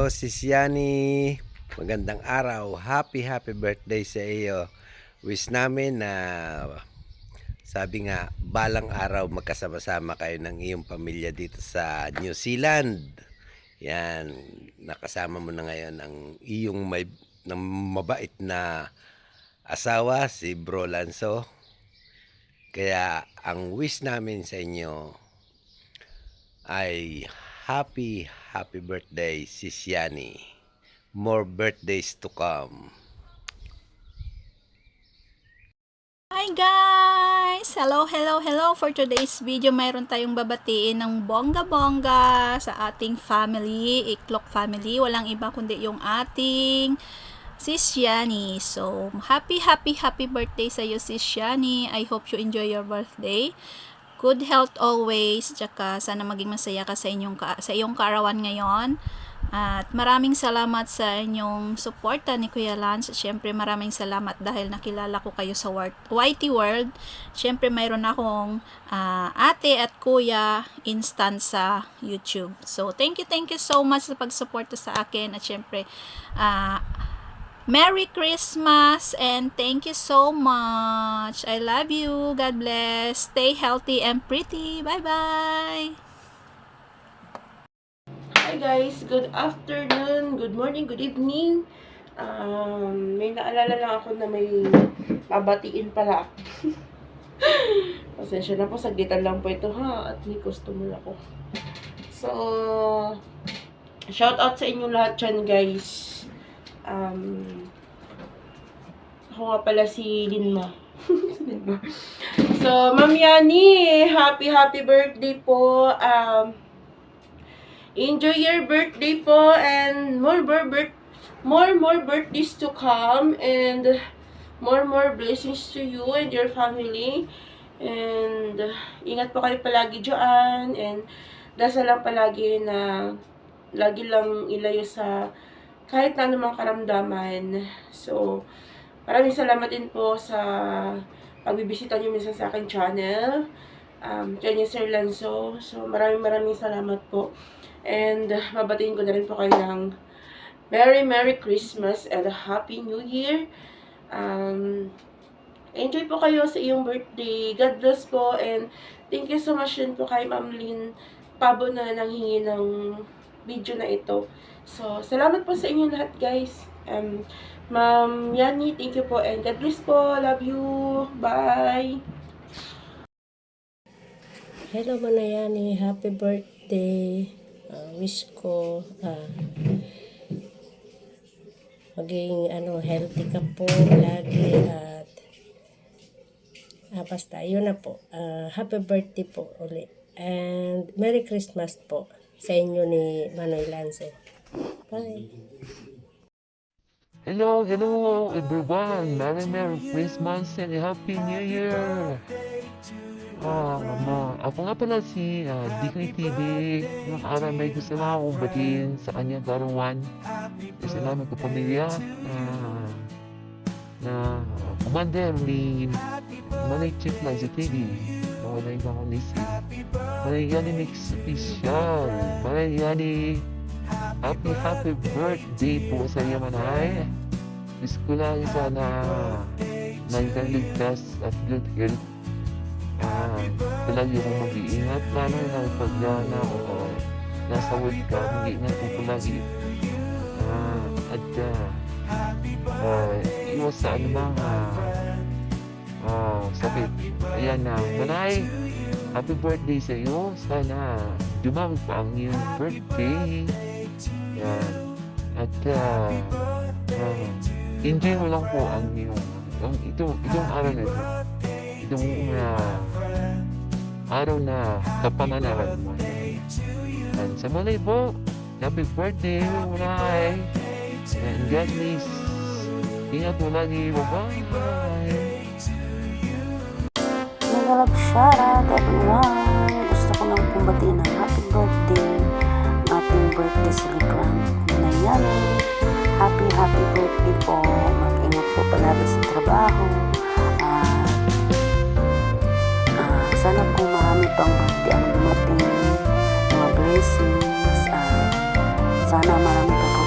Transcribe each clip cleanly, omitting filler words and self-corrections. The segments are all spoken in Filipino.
Hello, Sis Yani. Magandang araw. Happy birthday sa iyo. Wish namin na sabi nga, balang araw magkasama-sama kayo ng iyong pamilya dito sa New Zealand. Yan, nakasama mo na ngayon ang iyong mabait na asawa, si Bro Lanzo. Kaya ang wish namin sa inyo ay happy birthday, Sis Yani. More birthdays to come. Hi guys! Hello! For today's video, mayroon tayong babatiin ng bongga-bongga sa ating family, Iklok family. Walang iba kundi yung ating Sis Yani. So, happy birthday sa iyo, Sis Yani. I hope you enjoy your birthday. Good health always. Tsaka sana maging masaya ka sa iyong kaarawan ngayon. At maraming salamat sa inyong suporta ni Kuya Lance. Siyempre maraming salamat dahil nakilala ko kayo sa YT World. Siyempre mayroon akong ate at kuya instant sa YouTube. So thank you so much sa pagsuporta sa akin. At siyempre Merry Christmas and thank you so much. I love you. God bless. Stay healthy and pretty. Bye-bye. Hi guys, good afternoon, good morning, good evening. May naalala lang ako na may babatiin pala ako. Pasensya na po, saglitan lang po ito ha, at may customer ako. So, shout out sa inyo lahat dyan guys. Ako nga pala si Linma. So, Ma'am Yani, happy birthday po. Enjoy your birthday po and more birthdays to come and more blessings to you and your family. And ingat po kayo palagi dyan and dasal lang palagi na lagi lang ilayo sa kahit na anumang karamdaman. So, maraming salamat din po sa pagbibisita niyo minsan sa aking channel. Kanya Sir Lanzo. So, maraming salamat po. And mabatiin ko na rin po kayo ng Merry Christmas and a Happy New Year. Enjoy po kayo sa iyong birthday. God bless po. And thank you so much din po kay Ma'am Lynn Pabo na nanghingi ng video na ito. So, salamat po sa inyo lahat guys. Ma'am Yani, thank you po. And God bless po. Love you. Bye. Hello Manayani, happy birthday. Wish ko maging healthy ka po lagi at basta yun na po. Happy birthday po ulit. And Merry Christmas po sa inyo ni Manoy Lance. Bye. Hello everyone. Merry Christmas and Happy New Year. Ako nga pala si Dickney TV. Yung araw may gusto na akong batiin sa kanyang karuan. Kasi namin ko pamilya na commander ni Manay Chief Lanzo TV. Wala yung ako ni si Manay Yani Mix Official. Manay Yani, happy birthday po sa iyo Manay. Wish ko lang sana nagkaligtas at good health. Palagi akong mag-iingat lalo na pagdana o nasa work ka, mag-iingat po palagi at iwas sa anumang sakit. Ayan na, Manay, happy birthday sa iyo. Sana dumami pa ang iyong birthday. Ayan. At enjoy mo lang po ang iyong itong araw na ito. Itong araw na kapananaran mo. And sa muli po, happy birthday, Manay. And God bless. Ingat mo lagi. Bye-bye. Nagalab shoutout everyone. Gusto ko lang pong batiin ng happy birthday. Ating birthday celebrant. Manayani. Happy birthday po. Mag-ingat po palagi sa trabaho. Sana po marami pang birthday ang dumating, mga blessings. Sana marami pa po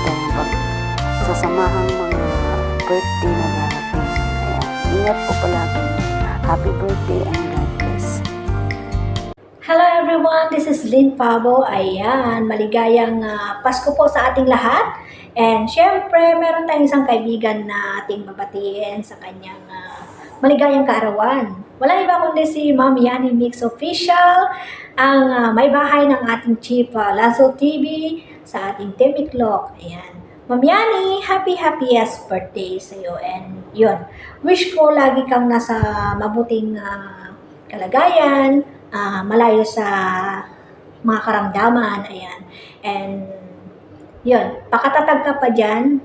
sasamahang mga birthday na darating. Ayan, ingat po palagi. Happy birthday and God bless. Hello everyone, this is Lynn Pabo. Ayan, maligayang Pasko po sa ating lahat. And syempre, meron tayong isang kaibigan na ating babatiin sa kanyang maligayang kaarawan. Walang iba kundi si Ma'am Yani Mix Official, ang may bahay ng ating Chief Lazo TV sa ating Temiklok. Ayan. Ma'am Yani, happiest birthday sa iyo. And yun, wish ko lagi kang nasa mabuting kalagayan, malayo sa mga karamdaman, ayan. And yun, pakatatag ka pa dyan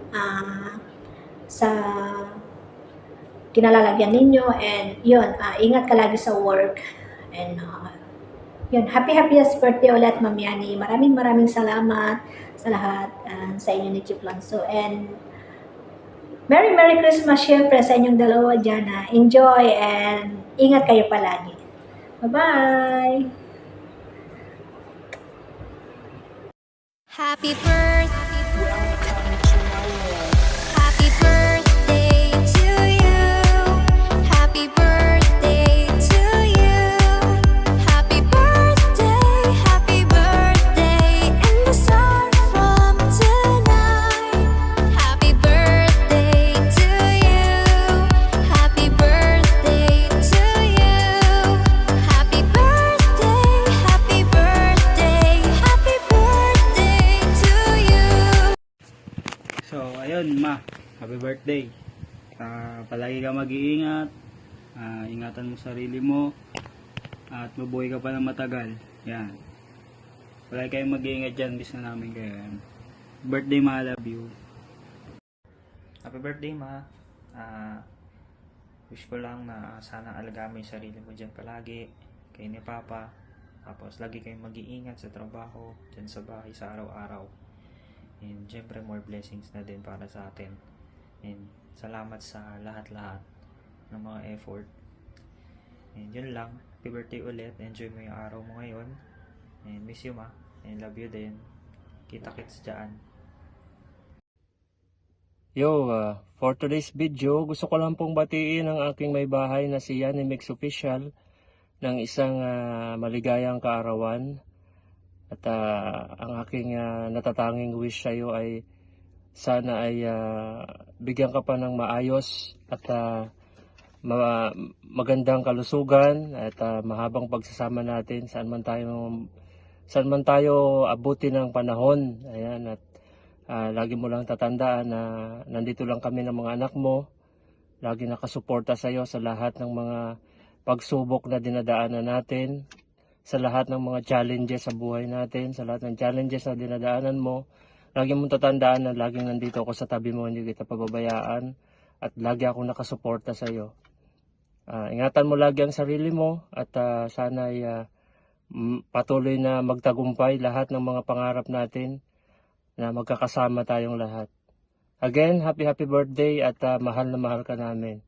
sa kinalalagyan ninyo, and yun, ingat ka lagi sa work. And yun, happiest birthday ulit, Ma'am Yani. Maraming salamat sa lahat sa inyo ni Chief Lanzo. And Merry Christmas syempre sa inyong dalawa dyan. Enjoy and ingat kayo palagi. Bye-bye! Happy birthday. Happy birthday to you. Happy birthday to you. Happy birthday in the sun from tonight. Happy birthday to you. Happy birthday to you. Happy birthday to you. So, ayun ma, happy birthday. Palagi ka mag-iingat, ingatan mo sarili mo, at mabuhay ka pa ng matagal. Yan. Palagi kayong mag-iingat dyan, miss na namin kayo. Yan. Birthday ma, I love you. Happy birthday ma. Wish ko lang na sana alagaan mo yung sarili mo dyan palagi, kay ni Papa. Tapos lagi kayong mag-iingat sa trabaho, dyan sa bahay, sa araw-araw. And syempre more blessings na din para sa atin. And salamat sa lahat-lahat ng mga effort. And yun lang. Happy birthday ulit. Enjoy mo yung araw mo ngayon. And miss you ma. And love you din. Kita-kits dyan. Yo, for today's video, gusto ko lang pong batiin ang aking may bahay na si Yani Mix Official ng isang maligayang kaarawan. At ang aking natatanging wish sa iyo ay sana ay bigyan ka pa ng maayos at magandang kalusugan at mahabang pagsasama natin saan man tayo abuti ng panahon. Ayan, at lagi mo lang tatandaan na nandito lang kami ng mga anak mo. Lagi nakasuporta sa iyo sa lahat ng mga pagsubok na dinadaanan natin, sa lahat ng mga challenges sa buhay natin, sa lahat ng challenges na dinadaanan mo. Lagi mong tatandaan na laging nandito ako sa tabi mo, hindi kita pababayaan, at lagi ako nakasuporta sa iyo. Ingatan mo lagi ang sarili mo, at sana ay patuloy na magtagumpay lahat ng mga pangarap natin, na magkakasama tayong lahat. Again, happy birthday, at mahal na mahal ka namin.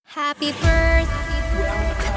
Happy birthday.